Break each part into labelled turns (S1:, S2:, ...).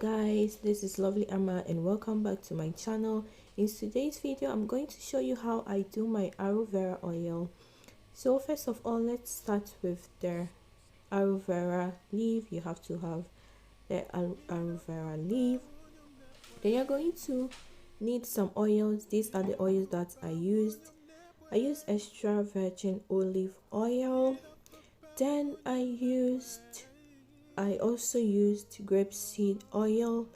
S1: guys, this is LovelyAma and welcome back to my channel. In today's video I'm going to show you how I do my aloe vera oil. So first of all, let's start with the aloe vera leaf. You have to have the aloe vera leaf. Then you're going to need some oils. These are the oils that I used. I used extra virgin olive oil. Then I also used grapeseed oil,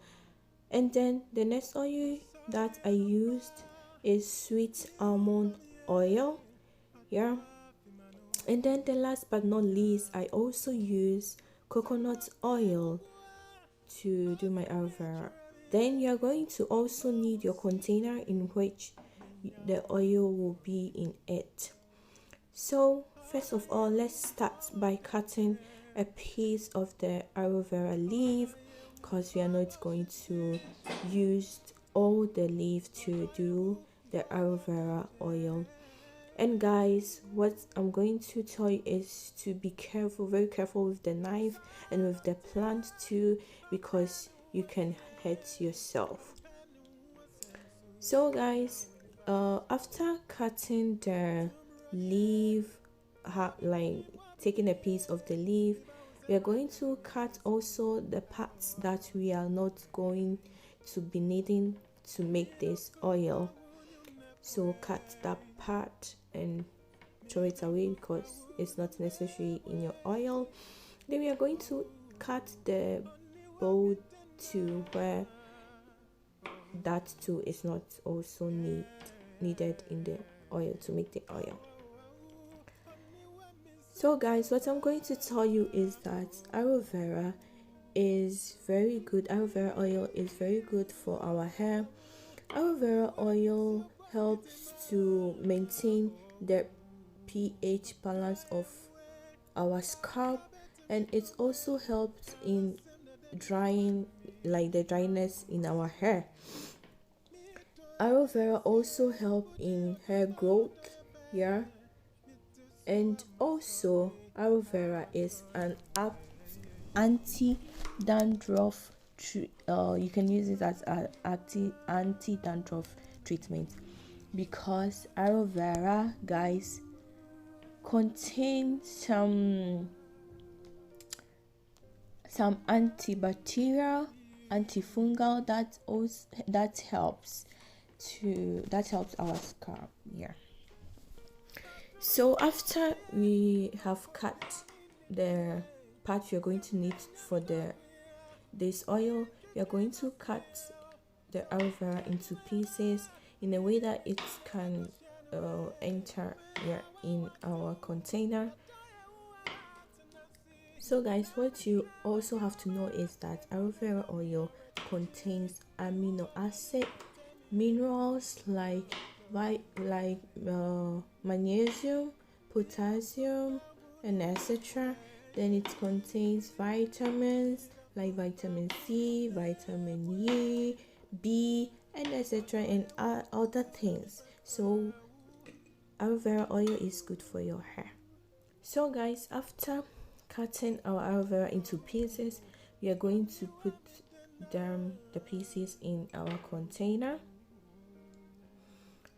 S1: and then the next oil that I used is sweet almond oil. And then the last but not least, I also use coconut oil to do my aloe vera. Then you're going to also need your container in which the oil will be in it. So first of all, let's start by cutting a piece of the aloe vera leaf, because we are not going to use all the leaf to do the aloe vera oil. And guys, what I'm going to tell you is to be careful, very careful with the knife and with the plant too, because you can hurt yourself. So guys, after cutting the leaf, like taking a piece of the leaf, we are going to cut also the parts that we are not going to be needing to make this oil. So cut that part and throw it away because it's not necessary in your oil. Then we are going to cut the bowl to where that too is not also needed in the oil to make the oil. So guys, what I'm going to tell you is that aloe vera is very good. Aloe vera oil is very good for our hair. Aloe vera oil helps to maintain the pH balance of our scalp, and it also helps in drying, like the dryness in our hair. Aloe vera also help in hair growth, and also aloe vera is an anti-dandruff. You can use it as an anti-dandruff treatment, because aloe vera, guys, contains some antibacterial, antifungal that helps our scalp. So after we have cut the part you're going to need for this oil, we are going to cut the aloe vera into pieces in a way that it can enter in our container. So guys, what you also have to know is that aloe vera oil contains amino acid, minerals like magnesium, potassium, and etc. Then it contains vitamins like vitamin C, vitamin E, B, and etc. and other things. So aloe vera oil is good for your hair. So guys, after cutting our aloe vera into pieces, we are going to put the pieces in our container.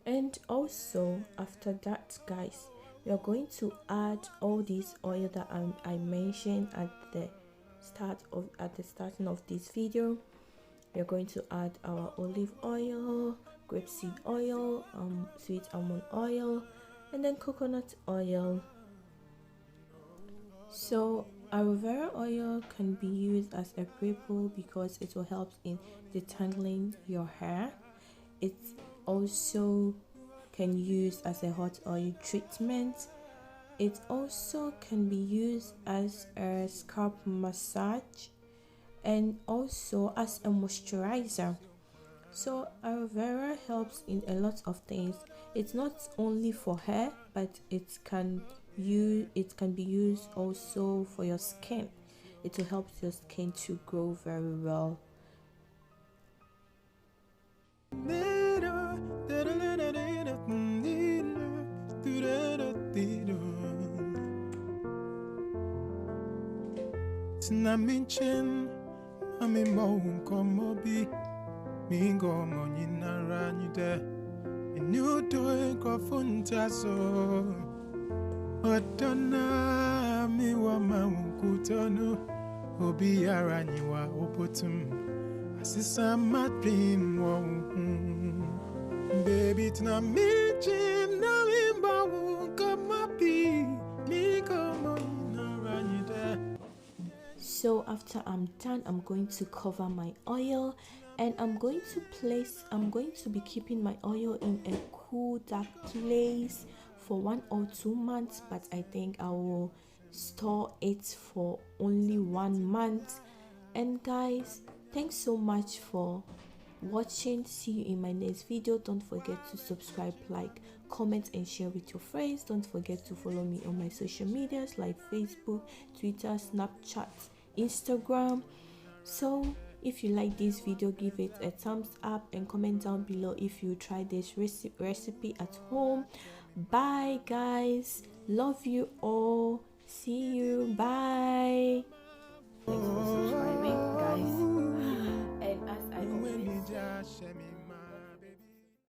S1: And also after that, guys, we are going to add all this oil that I mentioned at the starting of this video. We are going to add our olive oil, grapeseed oil, sweet almond oil, and then coconut oil. So aloe vera oil can be used as a ripple because it will help in detangling your hair. It also can use as a hot oil treatment. It also can be used as a scalp massage and also as a moisturizer. So aloe vera helps in a lot of things. It's not only for hair, but it can be used also for your skin. It will help your skin to grow very well.
S2: Ami mo komo bi mingo mo nyinara nyude inu to kofunta so Otona mi wa mawukutonu Obi aranyiwa opotum Asisa matrin wo Baby tina mi chin na imba kamapi Mi komo inaranyide.
S1: So after I'm done, I'm going to cover my oil, and I'm going to be keeping my oil in a cool dark place for 1 or 2 months, but I think I will store it for only 1 month. And guys, thanks so much for watching. See you in my next video. Don't forget to subscribe, like, comment and share with your friends. Don't forget to follow me on my social medias like Facebook, Twitter, Snapchat, Instagram. So if you like this video, give it a thumbs up and comment down below if you try this recipe at home. Bye guys, love you all, see you, bye.